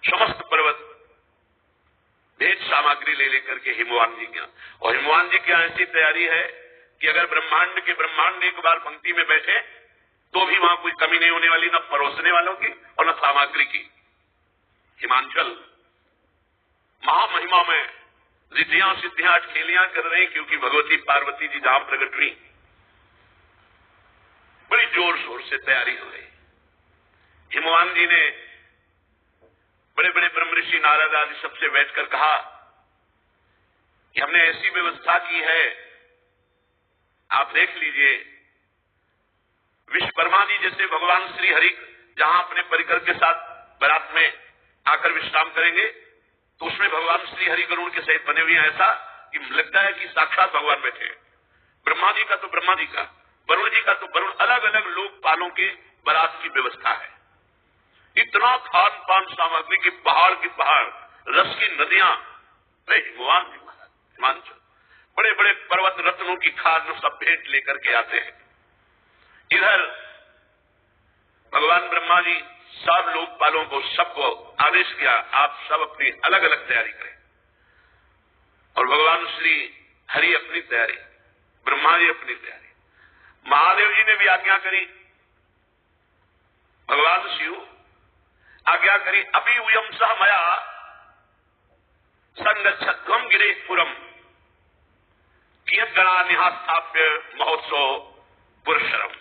समस्त पर्वत भेद सामग्री ले लेकर के हिमवान जी के, और हिमवान जी की ऐसी तैयारी है कि अगर ब्रह्मांड के ब्रह्मांड एक बार पंक्ति में बैठे तो भी वहां कोई कमी नहीं होने वाली, न परोसने वालों की और न सामग्री की। हिमांचल महामहिमा में रिद्धियां सिद्धियां खेलियां कर रहे हैं, क्योंकि भगवती पार्वती जी जहां प्रकट हुई बड़ी जोर शोर से तैयारी हो रही। हिमवान जी ने बड़े बड़े ब्रह्म ऋषि नारद आदि सबसे बैठकर कहा कि हमने ऐसी व्यवस्था की है, आप देख लीजिए, विश्वकर्मा जी जैसे भगवान श्री हरि जहां अपने परिकर के साथ बारात में आकर विश्राम करेंगे तो उसमें भगवान श्री हरि गरुड़ के सहित बने हुए हैं, ऐसा कि लगता है कि साक्षात भगवान बैठे हैं। ब्रह्मा जी का तो ब्रह्मा जी का, वरुण जी का तो वरुण, अलग अलग लोकपालों के बारात की व्यवस्था है। इतना खान पान सामग्री की पहाड़ रस की नदियां, हिमवान जी महाराज हिमांचल बड़े बड़े पर्वत रत्नों की खाद सब भेंट लेकर के आते हैं। इधर भगवान ब्रह्मा जी सब लोकपालों को सबको आदेश किया, आप सब अपनी अलग अलग तैयारी करें, और भगवान श्री हरि अपनी तैयारी, ब्रह्मा जी अपनी तैयारी, महादेव जी ने भी आज्ञा करी, भगवान शिव आज्ञा करी, अभी उयम सह मया संगच्छध्वम गिरेपुरम कियत गणा निहास्थाप्य महोत्सव पुरुषरम।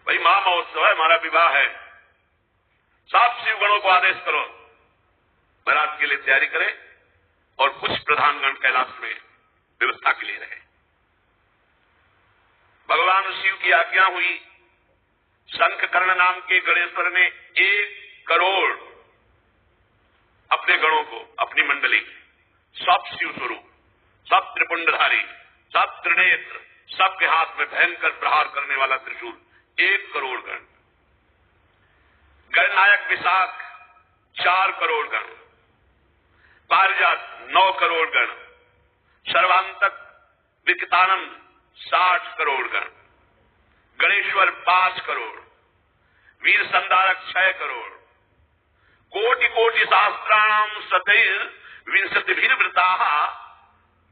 भाई महामहोत्सव है, हमारा विवाह है, सात शिव गणों को आदेश करो बारात के लिए तैयारी करें, और कुछ प्रधान गण कैलाश में व्यवस्था के लिए रहे। भगवान शिव की आज्ञा हुई। शंखकर्ण नाम के गणेश्वर ने 1 करोड़ अपने गणों को, अपनी मंडली, सब शिव स्वरूप, सब त्रिपुंडधारी, सब त्रिनेत्र, सबके हाथ में भयंकर प्रहार करने वाला त्रिशूल, 1 करोड़ गण। गणनायक विशाख 4 करोड़ गण, पारिजात 9 करोड़ गण, सर्वांतक विकटानंद 60 करोड़ गण, गणेश्वर 5 करोड़, वीर संधारक 6 करोड़, कोटि कोटि सहस्राणाम सतैर विंशतिभिर्वृता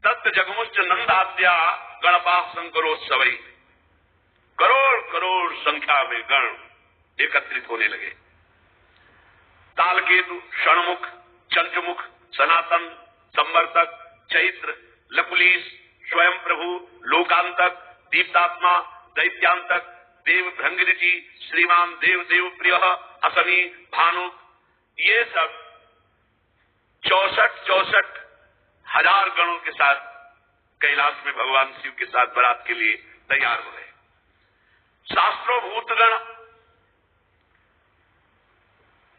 तत् जगमुच्च नंदाद्या गणपा शंकरोत्सवै। करोड़ करोड़ संख्या में गण एकत्रित होने लगे। तालकेतु, षणमुख, चंचमुख, सनातन, संवर्तक, चैत्र, लकुलीश, स्वयं प्रभु, लोकांतक, दीप्तात्मा, दैत्यांतक, देव भृंगिरिचि, श्रीमान देव देव प्रिय, असनी, भानु, ये सब 64 हजार गणों के साथ कैलाश में भगवान शिव के साथ बारात के लिए तैयार हो गए। शास्त्रोभूत गण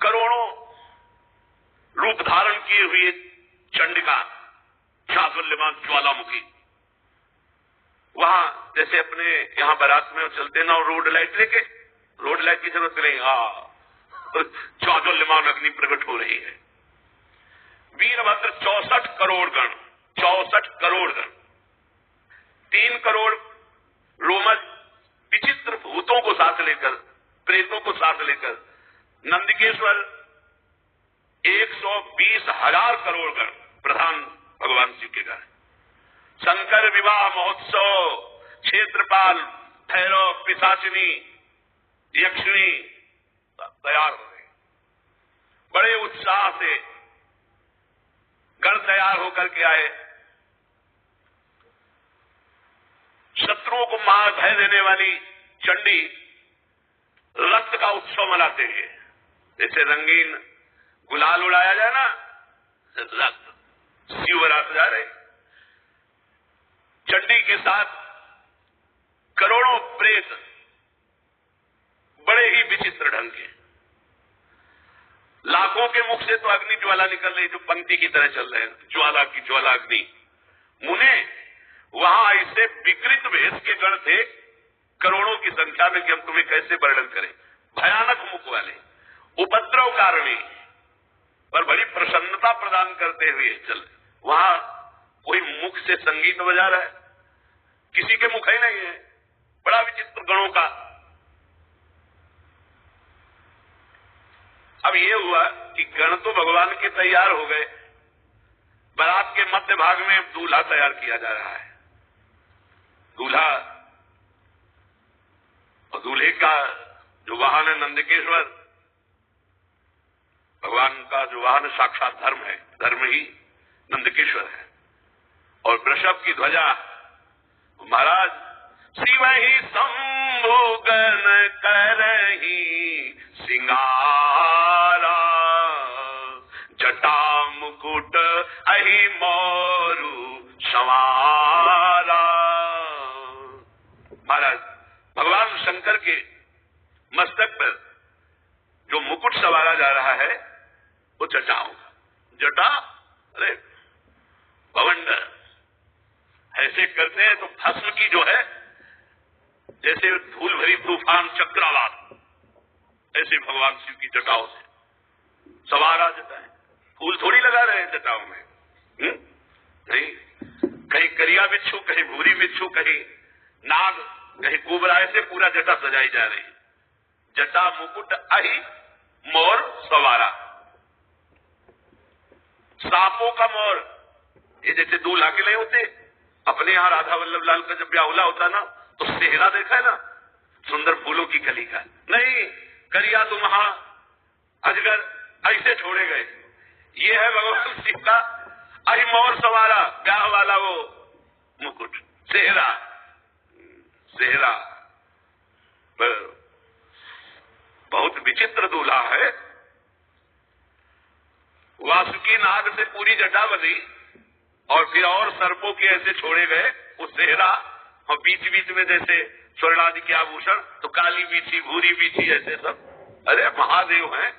करोड़ों रूप धारण किए हुए चंडिका, शादुल्यमान ज्वालामुखी, वहां जैसे अपने यहां बारात में चलते ना रोड लाइट लेके, रोड लाइट की जरूरत नहीं, ज्वालामुखी अग्नि प्रकट हो रही है। वीरभद्र 64 करोड़ गण, 64 करोड़ गण, 3 करोड़ रोमज विचित्र भूतों को साथ लेकर, प्रेतों को साथ लेकर, नंदिकेश्वर 120,000 करोड़ गण, प्रधान भगवान शिव के गण। शंकर विवाह महोत्सव, क्षेत्रपाल, भैरव, पिशाचिनी, यक्षिणी तैयार हो गए। बड़े उत्साह से गण तैयार होकर के आए। शत्रुओं को मार भय देने वाली चंडी रक्त का उत्सव मनाते हैं। जैसे रंगीन गुलाल उड़ाया जाए ना, रक्त शिवरात जा रहे। चंडी के साथ करोड़ों प्रेत बड़े ही विचित्र ढंग के, लाखों के मुख से तो अग्नि ज्वाला निकल रही, जो पंक्ति की तरह चल रहे हैं, ज्वाला की ज्वाला अग्नि। मुने वहां ऐसे विकृत भेष के गण थे करोड़ों की संख्या में कि हम तुम्हें कैसे वर्णन करें। भयानक मुख वाले, उपद्रव कारणी, पर बड़ी प्रसन्नता प्रदान करते हुए चल। वहां कोई मुख से संगीत बजा रहा है, किसी के मुख ही नहीं है। बड़ा विचित्र गणों का। अब ये हुआ कि गण तो भगवान के तैयार हो गए, बारात के मध्य भाग में दूल्हा तैयार किया जा रहा है। दूल्हा और दूल्हे का जो वाहन है नंदकेश्वर, भगवान का जो वाहन साक्षात धर्म है, धर्म ही नंदकेश्वर है। और वृषभ की ध्वजा महाराज शिव ही संभोगन करही सिंगारा, जटा मुकुट अहि मोरू सवारा। महाराज भगवान शंकर के मस्तक पर जो मुकुट सवारा जा रहा है वो जटाओं का। जटा अरे भवंडर ऐसे करते हैं तो भस्म की जो है जैसे धूल भरी तूफान चक्रवात, ऐसे भगवान शिव की जटाओं से सवारा जटा है। फूल थोड़ी लगा रहे हैं जटाओं में, नहीं, कहीं करिया बिच्छू, कहीं भूरी बिच्छू, कहीं नाग, कहीं कोबरा, ऐसे पूरा जटा सजाई जा रही है। जटा मुकुट अहि मोर सवारा। सांपों का मोर, ये जैसे दूल्हा के नहीं होते, अपने यहाँ राधा वल्लभ लाल का जब ब्याहुला होता ना तो सेहरा देखा है ना, सुंदर फूलों की कली का, नहीं करिया दुमहा अजगर ऐसे छोड़े गए। ये है भगवान शिव का अहि मोर सवारा, ब्याह वाला वो मुकुट, सेहरा। सेहरा बहुत विचित्र दूल्हा है। वासुकी नाग से पूरी जटा बनी और फिर और सर्पों के ऐसे छोड़े गए वो सेहरा, और बीच बीच में जैसे स्वर्णादि के आभूषण, तो काली बीछी, भूरी बीछी, ऐसे सब। अरे महादेव हैं।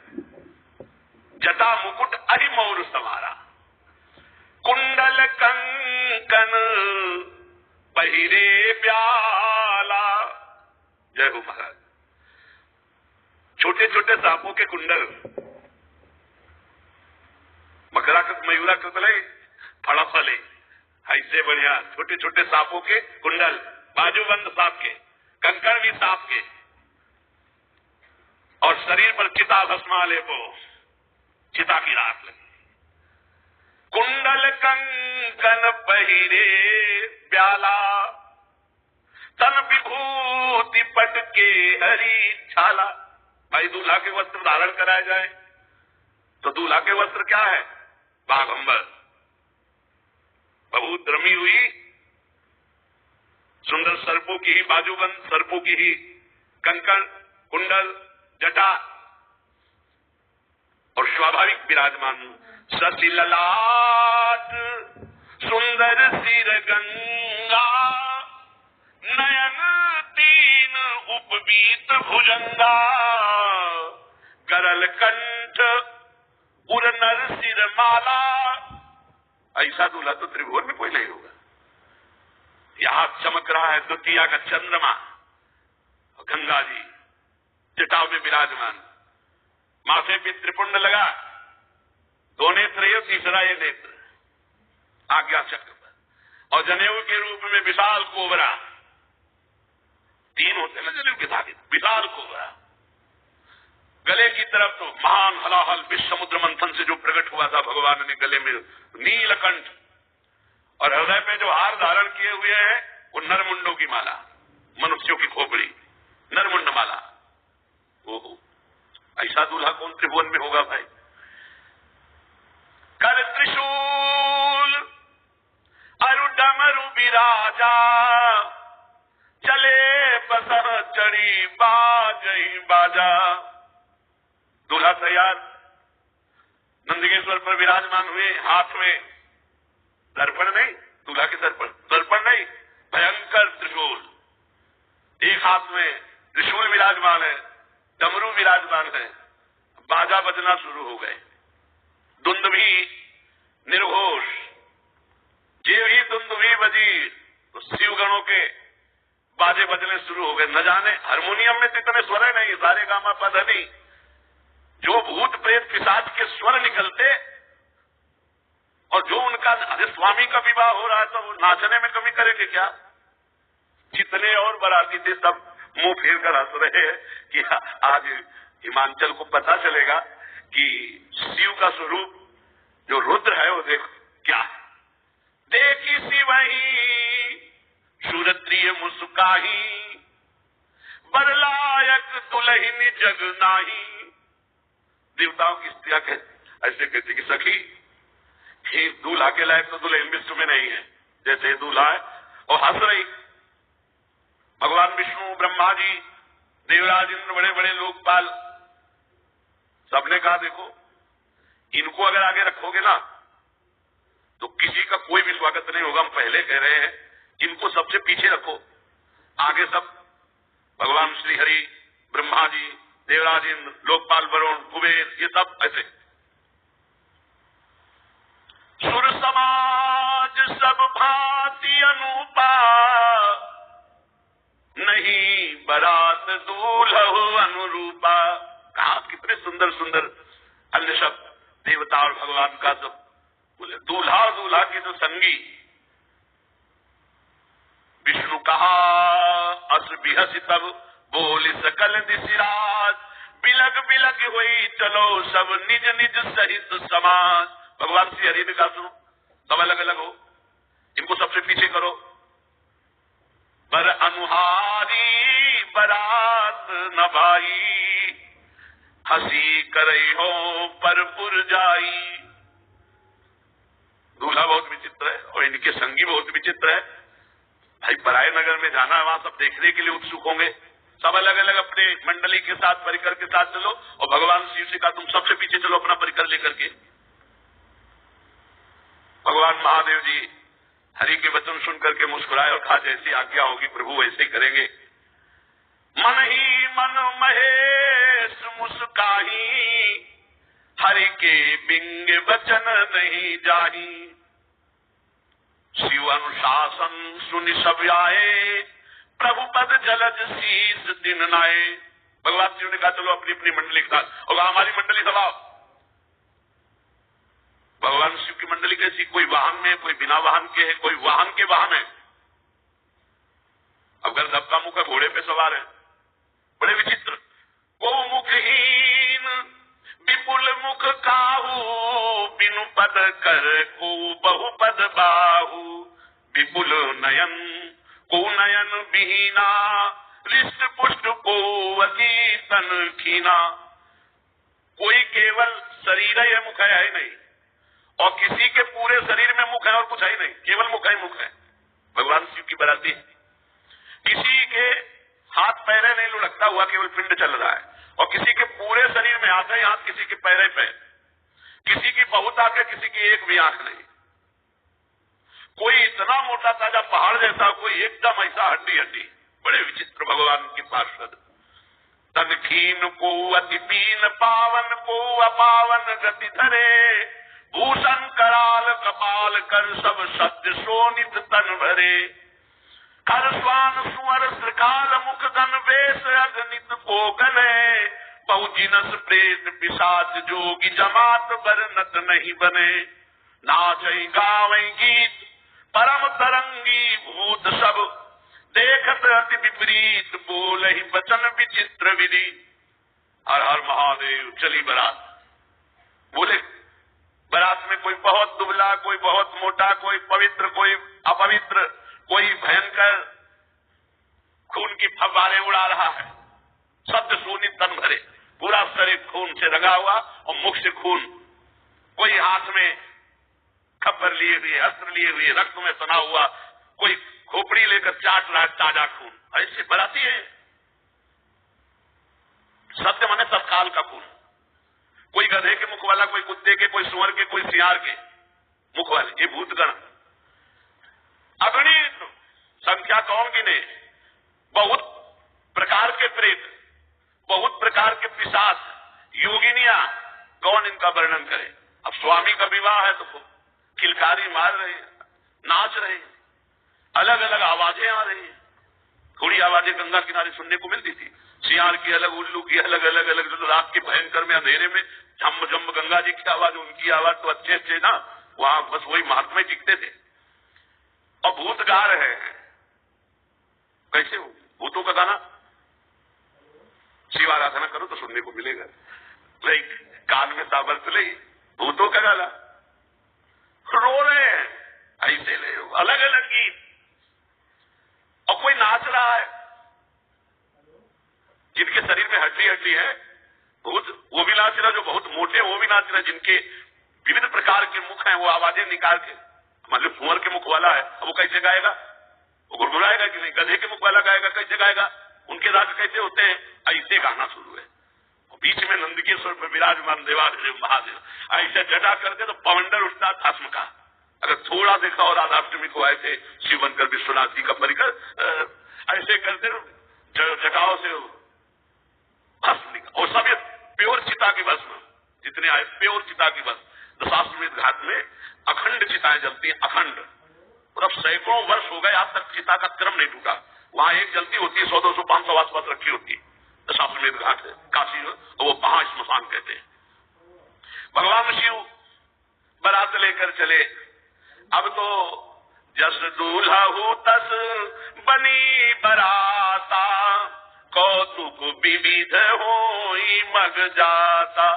जटा मुकुट अहि मोर सवारा, कुंडल कंकन पहिरे प्याला। जय हो महाराज। छोटे छोटे सांपों के कुंडल, मकरा मयूरा कतले फड़ा फले, ऐसे बढ़िया छोटे छोटे सांपों के कुंडल, बाजूबंद सांप के, कंकड़ भी सांप के, और शरीर पर चिता भस्मा लेपो, चिता की राख लगी। कुंडल कंकन पहिरे प्याला, तन विभूति पट के हरी छाला। भाई दूल्हा के वस्त्र धारण कराए जाए तो दूल्हा के वस्त्र क्या है? बाघंबर, बहुत रमी हुई सुंदर सर्पों की ही बाजूबंद, सर्पों की ही कंकण, कुंडल, जटा, और स्वाभाविक विराजमान शशि ललाट सुंदर सिर गंगा, नयन तीन उपवीत भुजंगा, करल कंठ उर नर सिर माला। ऐसा दूल्हा तो त्रिभुवन में कोई नहीं होगा। यहां चमक रहा है द्वितीया का चंद्रमा, गंगा जी जटाओं में विराजमान, माथे पे त्रिपुंड लगा, दो नेत्र ये, तीसरा ये नेत्र आज्ञा चक्र पर, और जनेऊ के रूप में विशाल कोबरा, तीन होते ना जनेऊ के धागे, विशाल कोबरा। गले की तरफ तो महान हलाहल विश्व समुद्र मंथन से जो प्रकट हुआ था भगवान ने गले में नीलकंठ, और हृदय पे जो हार धारण किए हुए हैं वो नरमुंडों की माला, मनुष्यों की खोपड़ी, नरमुंड माला। ओहो, ऐसा दूल्हा कौन त्रिभुवन में होगा भाई? कर त्रिशूल अरु डमरु विराजा, चले बसह चढ़ी बाजई बाजा। दूल्हा तैयार नंदकेश्वर पर विराजमान हुए, हाथ में दर्पण नहीं, दूल्हा के दर्पण नहीं, भयंकर त्रिशूल, एक हाथ में त्रिशूल विराजमान है, डमरू विराजमान है, बाजा बजना शुरू हो गए, दुंदुभी निर्घोष, जे भी दुंदुभी बजी तो शिवगणों के बाजे बजने शुरू हो गए। न जाने हारमोनियम में तो इतने स्वर है नहीं, सारे गामा पधनी, जो भूत प्रेत पिशाच के स्वर निकलते, और जो उनका स्वामी का विवाह हो रहा है तो वो नाचने में कमी करेंगे क्या? जितने और बराती थे सब मुंह फेर कर हंस रहे हैं कि आज हिमांचल को पता चलेगा कि शिव का स्वरूप जो रुद्र है वो देखो क्या है। देखी शिवही सुरत्रिय मुस्काही, बरलायक दुल्हन जग नाही। देवताओं की स्त्रियां ऐसे कहती कि सखी, हे दूल्हा के लायक तो दुल्हन विश्व में नहीं है, जैसे दूल्हा है। और हंस रही। भगवान विष्णु, ब्रह्मा जी, देवराज इंद्र, बड़े बड़े लोकपाल, सबने कहा देखो इनको अगर आगे रखोगे ना तो किसी का कोई भी स्वागत नहीं होगा। हम पहले कह रहे हैं इनको सबसे पीछे रखो, आगे सब भगवान श्री हरि, ब्रह्मा जी, देवराज इंद्र, लोकपाल वरुण, कुबेर, ये सब ऐसे। सुर समाज सब भांति अनूपा, नहीं बरात दूल्हो अनुरूपा। कहा कितने सुंदर सुंदर अन्य शब्द देवता और भगवान का। सब बोले दूल्हा और दूल्हा के जो संगी। विष्णु कहा अस बिहसी तब बोली सकल दिशिराज, बिलग बिलग हुई चलो सब निज निज सहित समाज। भगवान श्री हरि ने कहा सुनो सब अलग अलग हो, इनको सबसे पीछे करो। बर अनुहारी बरात न भाई, हंसी करई हो पर पुर जाई। दूल्हा बहुत विचित्र है और इनके संगी बहुत विचित्र है। भाई पराये नगर में जाना है, वहां सब देखने के लिए उत्सुक होंगे। सब अलग अलग अपने मंडली के साथ, परिकर के साथ चलो, और भगवान शिव से कहा तुम सबसे पीछे चलो अपना परिकर लेकर के। भगवान महादेव जी हरि के वचन सुन करके मुस्कुराए और कहा जैसी आज्ञा होगी प्रभु वैसे ही करेंगे। मन ही मन महेश मुस्काही, हरि के बिंग वचन नहीं जाही। शिव अनुशासन सुनि सब आए, प्रभु पद जलज शीस दिन नाए। भगवान शिव ने कहा चलो अपनी अपनी मंडली के साथ, और हमारी मंडली सब आओ। भगवान शिव की मंडली कैसी, कोई वाहन में, कोई बिना वाहन के है, कोई वाहन के वाहन है। अब अगर धक्का मुक्का घोड़े पे सवार है, बड़े विचित्र। को मुखहीन विपुल मुख काहू, बिनु पद कर को बहु पद बाहू। विपुल नयन को नयन बिहीना, रिष्ट पुष्ट को अति तन खीना। कोई केवल शरीर है मुख है नहीं, और किसी के पूरे शरीर में मुख है और कुछ है नहीं, केवल मुख है मुख है। भगवान शिव की बराती। किसी के हाथ पैरे नहीं लुढ़कता हुआ, केवल पिंड चल रहा है, और किसी के पूरे शरीर में हाथ है हाथ, किसी के पैरे पे, किसी की बहुत आंख है, किसी की एक भी आंख नहीं। कोई इतना मोटा ताजा पहाड़ जैसा, कोई एकदम ऐसा हड्डी हड्डी। बड़े विचित्र भगवान की पार्षद। तन खीन को अति पीन, पावन को अपावन गति धरे। भूषण कराल कपाल कर, सब सत्य शोणित तन भरे। कर स्वान सुअर श्रृकाल मुख धन, वेश अगणित को गने। बहुजिनस प्रेत पिशाच जोगी, जमात बरनत नहीं बने। नाचई गावई गीत परम तरंगी, भूत सब देखत अति विपरीत। बोलहि वचन विचित्र विधि, हर हर महादेव। चली बारात। बोले बारात में कोई बहुत दुबला, कोई बहुत मोटा, कोई पवित्र, कोई अपवित्र, कोई भयंकर खून की फव्वारें उड़ा रहा है। शब्द शून्य तन भरे, पूरा शरीर खून से रंगा हुआ और मुख से खून। कोई हाथ में खबर लिए हुए, अस्त्र लिए हुए, रक्त में सना हुआ, कोई खोपड़ी लेकर चाट रहा है ताजा खून। ऐसे बराती है। सत्य माने तत्काल का खून। कोई गधे के मुख वाला, कोई कुत्ते के, कोई सुअर के, कोई सियार के मुख वाले। ये भूतगण अगणित संख्या कौन गिने। बहुत प्रकार के प्रेत, बहुत प्रकार के पिशाच, योगिनियां, कौन इनका वर्णन करे। अब स्वामी का विवाह है तो किलकारी मार रहे हैं, नाच रहे हैं, अलग अलग आवाजें आ रही हैं। थोड़ी आवाजें गंगा किनारे सुनने को मिलती थी, सियार की अलग, उल्लू की अलग अलग अलग। जो रात के भयंकर में अंधेरे में झम झम गंगा जी की आवाज, उनकी आवाज तो अच्छे अच्छे ना, वहां बस वही महात्मा दिखते थे। और भूत गा रहे हैं। कैसे हो भूतों का गाना? शिव आराधना करो तो सुनने को मिलेगा। भाई कान में सामर्थ्य ले, भूतों का गाला, रो रहे हैं ऐसे ले, अलग अलग गीत, और कोई नाच रहा है। जिनके शरीर में हड्डी हड्डी है भूत, वो भी नाच रहा, जो बहुत मोटे वो भी नाच रहा, जिनके विविध प्रकार के मुख हैं वो आवाजें निकाल के, मतलब कुंवर के मुख वाला है, अब वो कैसे गाएगा? वो गुड़गुड़ाएगा कि नहीं? गधे के मुख वाला गाएगा, कैसे गाएगा? उनके राग कैसे होते हैं? ऐसे गाना शुरू है। बीच में नंदकेश्वर पर विराजमान देवादेव महादेव ऐसे जटा करके तो पवंडर उठता भस्म का। अगर थोड़ा देखा और राधाष्टमी को ऐसे शिव बनकर विश्वनाथ जी का परिकर ऐसे करते जटाओं से भस्म निकल, और सब ये प्योर चिता की भस्म, जितने आए प्योर चिता की भस्म। दशाश्वमेध घाट में अखंड चिताएं जलती हैं, अखंड, और अब सैकड़ों वर्ष हो गए आज तक चिता का क्रम नहीं टूटा। वहां एक जलती होती है, 100, 200, 500 आसपास रखी होती है। दशाश्वमेध घाट है काशी में, वो महाश्मशान कहते हैं। भगवान शिव बारात लेकर चले। अब तो जस दूल्हा हो तस बनी बराता, कौतुक विविध होई मग जाता।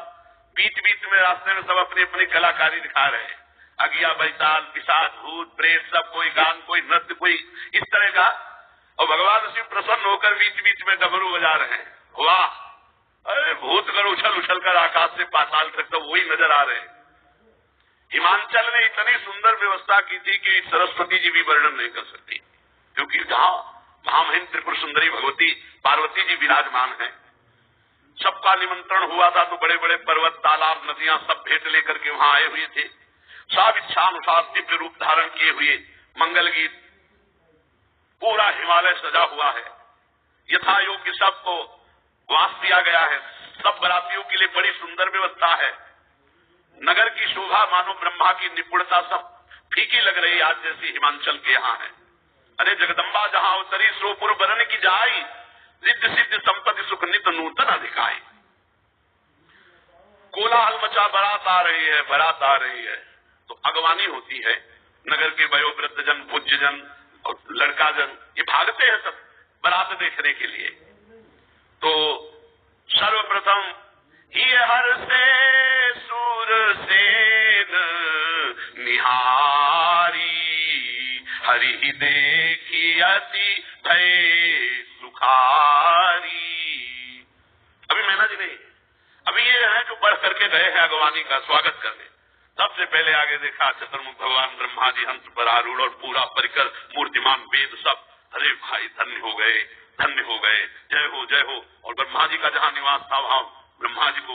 बीच बीच में रास्ते में सब अपनी अपनी कलाकारी दिखा रहे हैं, अगिया बैताल पिशाच भूत प्रेत, सब कोई गान, कोई नृत्य, कोई इस तरह का। और भगवान शिव प्रसन्न होकर बीच बीच में डमरू बजा रहे हैं। वाह, अरे भूतगण उछल उछल कर आकाश से पाताल तक तो वही नजर आ रहे हैं। हिमांचल ने इतनी सुंदर व्यवस्था की थी कि सरस्वती जी भी वर्णन नहीं कर सकती, क्योंकि जहां महामहिम त्रिपुर सुंदरी भगवती पार्वती जी विराजमान है। सबका निमंत्रण हुआ था तो बड़े बड़े पर्वत, तालाब, नदियां सब भेंट लेकर के वहां आए हुए थे। सब इच्छानुसार दिव्य रूप धारण किए हुए, मंगल गीत, पूरा हिमालय सजा हुआ है। यथा योग्य सबको वास दिया गया है। सब बरातियों के लिए बड़ी सुंदर व्यवस्था है। नगर की शोभा मानो ब्रह्मा की निपुणता सब फीकी लग रही आज जैसी हिमांचल के यहाँ है। अरे जगदम्बा जहां उतरी सो पुरबरन की जाई, रिद्ध सिद्ध संपत्ति सुख नित नूतन अधिकाई। कोलाहल मचा, बारात आ रही है, बारात आ रही है, तो अगवानी होती है। नगर के वयोवृद्ध जन, पूज्य जन और लड़का जन ये भागते हैं सब बारात देखने के लिए। तो सर्वप्रथम ही हर से सूरसेन निहारी, हरि ही देखी अति भय सुखारी। अभी मैना जी नहीं, अभी ये है जो बढ़ करके गए हैं अगवानी का स्वागत करने। सबसे पहले आगे देखा चतुर्मुख भगवान ब्रह्मा जी हंस पर आरूढ़ और पूरा परिकर मूर्तिमान वेद सब। अरे भाई धन्य हो गए, धन्य हो गए, जय हो जय हो। और ब्रह्मा जी का जहां निवास था वहां ब्रह्मा जी को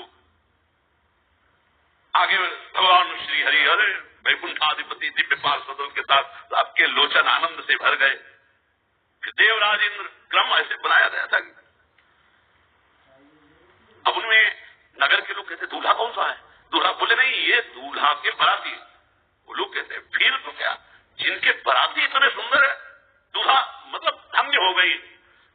आगे भगवान श्री हरि, अरे वैकुंठाधिपति दिव्य पार्षदों के साथ आपके लोचन आनंद से भर गए। फिर देवराज इंद्र क्रम ऐसे बनाया गया था। अब उनमें नगर के लोग कहते दूल्हा कौन सा है? दूल्हा बोले नहीं, ये दूल्हा के बराती। वो लोग कहते फिर तो क्या, जिनके बराती इतने सुंदर है, दूल्हा मतलब धन्य हो गई,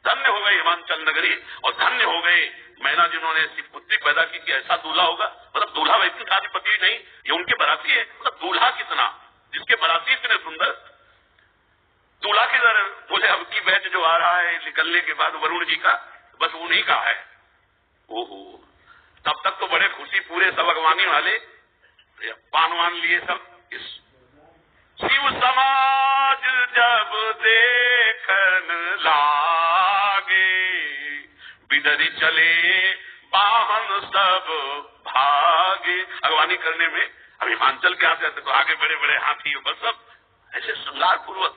धन्य हो गई हिमांचल नगरी, और धन्य हो गए मैना जिन्होंने ऐसी पुत्री पैदा की कि ऐसा दूल्हा होगा। मतलब दूल्हा वैकुंठाधिपति नहीं, ये उनके बराती है। मतलब दूल्हा कितना, जिसके बराती इतने सुंदर। दूल्हा के दर बोले अब की बैच जो आ रहा है निकलने के बाद वरुण जी का, बस उन्हीं का है। ओहो, तब तक तो बड़े खुशी पूरे सब अगवानी वाले पानवान लिए सब। इस शिव समाज जब देखन लागे, बिदरी चले वाहन सब भागे। अगवानी करने में अब हिमांचल के आते तो आगे बड़े बड़े हाथी, बस सब ऐसे श्रृंगार पूर्वक।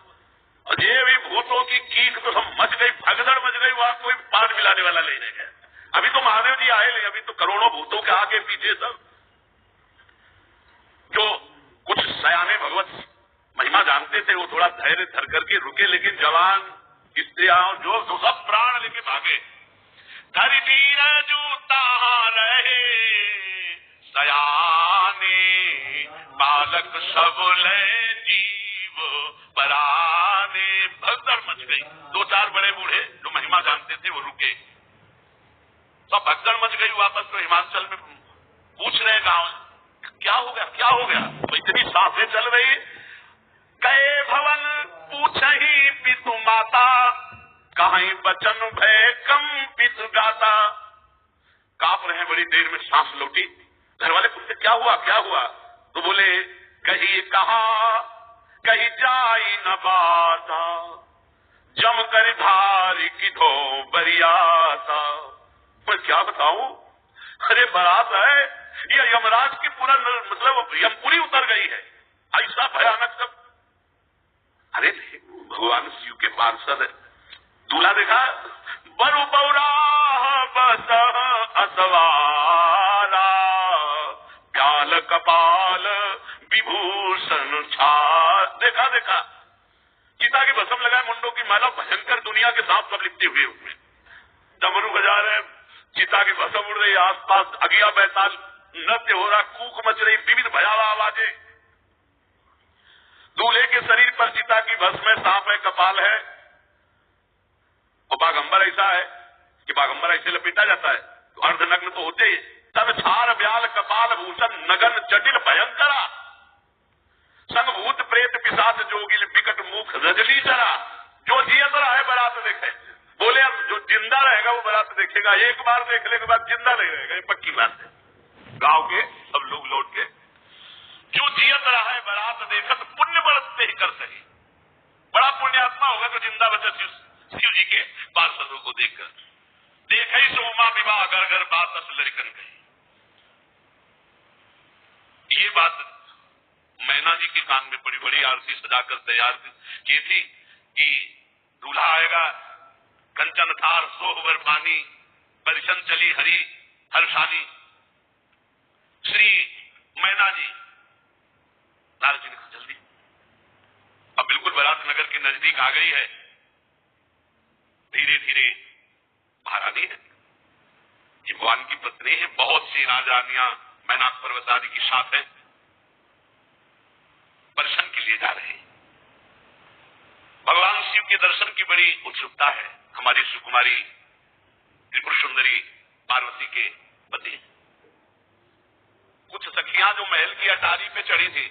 और ये भी भूतों की कीक तो सब मच गई, भगदड़ मच गई, वहां कोई पान मिलाने वाला ले गया। अभी तो महादेव जी आए नहीं, अभी तो करोड़ों भूतों के आगे पीछे सब। जो कुछ सयाने भगवत महिमा जानते थे वो थोड़ा धैर्य धर करके रुके, लेकिन जवान स्त्रियां जो सब प्राण लेके भागे। धरती जूता रहे सयाने, बालक सब ले जीव पराने। भगदड़ मच गई। दो चार बड़े बूढ़े जो महिमा जानते थे वो रुके, सब भगदड़ मच गई। वापस तो हिमांचल में पूछ रहे गांव क्या हो गया, क्या हो गया। तो इतनी सांसें चल रही। गए भवन पूछही पितु माता, कहीं बचन भय कंपित गाता। कांप रहे हैं, बड़ी देर में सांस लौटी। घर वाले पूछते क्या हुआ क्या हुआ? तो बोले कहीं कहा कहीं जाई न बाता, जम कर धारी की धो बरियाता। मैं क्या बताऊं, अरे बारात है ये यमराज की पूरा मतलब यमपुरी उतर गई है, ऐसा भयानक सब। अरे भगवान शिव के पार्षद दूल्हा देखा, बरु बौरा बस असवारा, प्याल कपाल विभूषण छा। देखा देखा चिता की भस्म लगाए, मुंडों की माला, भयंकर दुनिया के सांप सब लिपटे हुए उसमें, डमरू बजा रहे, चिता की भस्म उड़ रही, आसपास अगिया बैताल नृत्य हो रहा, कूक मच रही, विविध भयावह आवाजें। दूल्हे के शरीर पर चिता की भस्म है, सांप है, कपाल है, और बागंबर ऐसा है कि बागंबर ऐसे लपेटा जाता है तो अर्धनग्न तो होते ही। तब छार ब्याल कपाल भूषण नगन जटिल भयंकरा, संग भूत प्रेत पिशाच जोगिल विकट मुख रजनी जरा। जो जियत रहा है बारात देखे, बोले अब जो जिंदा रहेगा वो बारात देखेगा, एक बार देखने के बाद जिंदा नहीं रहेगा, ये पक्की बात है। गांव के सब लोग लौट के, जो जियत रहा है बारात देखत पुण्य बरतते ही कर सही। बड़ा पुण्यात्मा होगा तो जिंदा बचा शिव जी के पार्षदों को देखकर। देखे ही सोमा विवाह घर घर बात अस लड़कन गई। ये बात मैना जी के कान में बड़ी बड़ी आरती सजाकर तैयार की थी कि दूल्हा आएगा, कंचन थार सोहवर पानी, परिशन चली हरी हर्षानी। श्री मैना जी लाल जी ने कहा जल्दी, अब बिल्कुल बारात नगर के नजदीक आ गई है। धीरे धीरे महारानी है, भगवान की पत्नी है, बहुत सी राजरानियां मैनाक पर्वत आदि की साथ है, दर्शन के लिए जा रहे हैं। भगवान शिव के दर्शन की बड़ी उत्सुकता है हमारी सुकुमारी त्रिपुर सुंदरी पार्वती के पति। कुछ सखियां जो महल की अटारी पे चढ़ी थी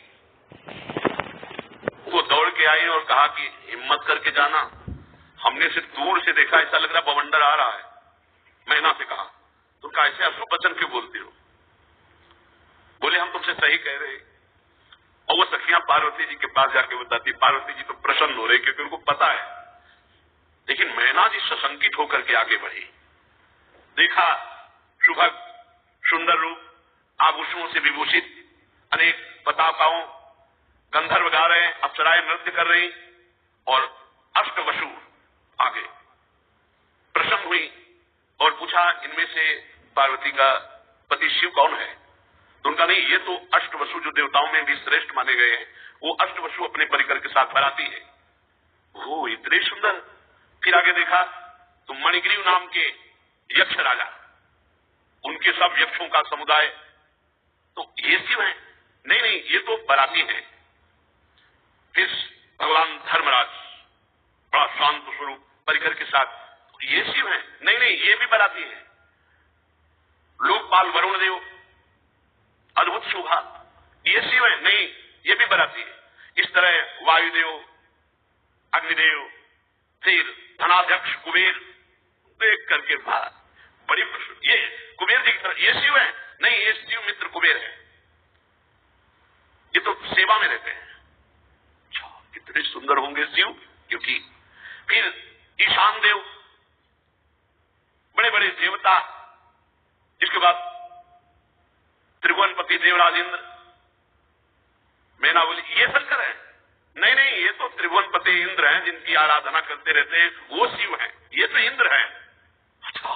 वो दौड़ के आई और कहा कि हिम्मत करके जाना, हमने सिर्फ दूर से देखा, ऐसा लग रहा बवंडर आ रहा है। मैना से कहा तुम का ऐसे अशुभ वचन क्यों बोलते हो? बोले हम तुमसे सही कह रहे। और वो सखियां पार्वती जी के पास जाके बताती, पार्वती जी तो प्रसन्न हो रहे क्योंकि उनको पता है। लेकिन मैना जी सशंकित होकर के आगे बढ़ी, देखा सुभग सुंदर रूप, आभूषणों से विभूषित अनेक पताकाओं, गंधर्व गा रहे हैं, अप्सराएं नृत्य कर रही, और अष्टवसु आगे प्रसन्न हुई और पूछा इनमें से पार्वती का पति शिव कौन है? तो उनका नहीं, ये तो अष्टवसु जो देवताओं में भी श्रेष्ठ माने गए हैं, वो अष्टवसु अपने परिकर के साथ बराती है। वो इतने सुंदर। फिर आगे देखा तो मणिग्रीव नाम के यक्ष राजा, उनके सब यक्षों का समुदाय, तो ये शिव है? नहीं नहीं, ये तो बराती है। फिर भगवान धर्मराज बड़ा शांत स्वरूप परिकर के साथ, ये शिव है? नहीं नहीं, ये भी बराती है। लोकपाल वरुण देव, अद्भुत शोभा, ये शिव है? नहीं, ये भी बराती है। इस तरह वायुदेव, अग्निदेव, फिर धनाध्यक्ष कुबेर, देख करके बड़ी ये कुबेर जी की तरह, ये शिव है? नहीं, ये शिव मित्र कुबेर है, ये तो सेवा में रहते हैं। कितने सुंदर होंगे शिव। क्योंकि फिर ईशान देव, बड़े बड़े देवता, जिसके बाद त्रिभुवनपति देवराज इंद्र। मैना बोली ये शंकर है? नहीं नहीं, ये तो त्रिभुवनपति इंद्र हैं जिनकी आराधना करते रहते हैं, वो शिव हैं, ये तो इंद्र हैं। अच्छा।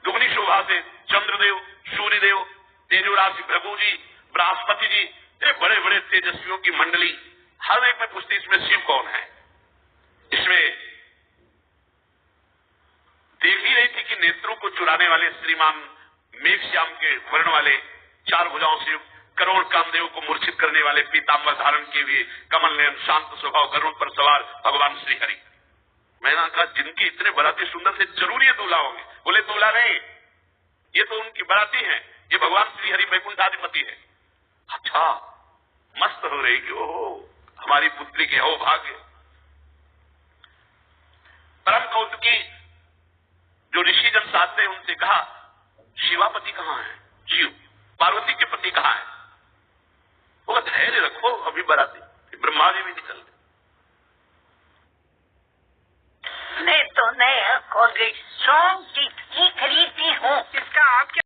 दुगनी शोभा से चंद्रदेव, सूर्यदेव, तेजोराशि भृगु जी, बृहस्पति जी, ये बड़े बड़े तेजस्वियों की मंडली। हर एक में पूछती इसमें शिव कौन है। इसमें देख ही रही थी कि नेत्रों को चुराने वाले श्रीमान मेघश्याम के वर्ण वाले, चार भुजाओं से करोड़ कामदेव को मूर्छित करने वाले, पीतांबर धारण किए हुए, कमल नयन, शांत स्वभाव, गरुड़ पर सवार भगवान श्री हरि। मैंने कहा जिनके इतने बराती सुंदर से जरूर ये दूल्हा होंगे। बोले दूल्हा नहीं, ये तो उनकी बराती है, ये भगवान श्री हरि वैकुंठाधिपति है। अच्छा, मस्त हो रही कि ओहो हमारी पुत्री के हो भाग्य। परम कौतुकी जो ऋषि जन साथ थे उनसे कहा शिवापति कहाँ है? जीव। पार्वती के पति कहाँ है? वो धैर्य रखो, अभी बराती ब्रह्मा जी भी निकल गए। नहीं तो नहीं, कॉल गई स्ट्रॉन्ग टीथ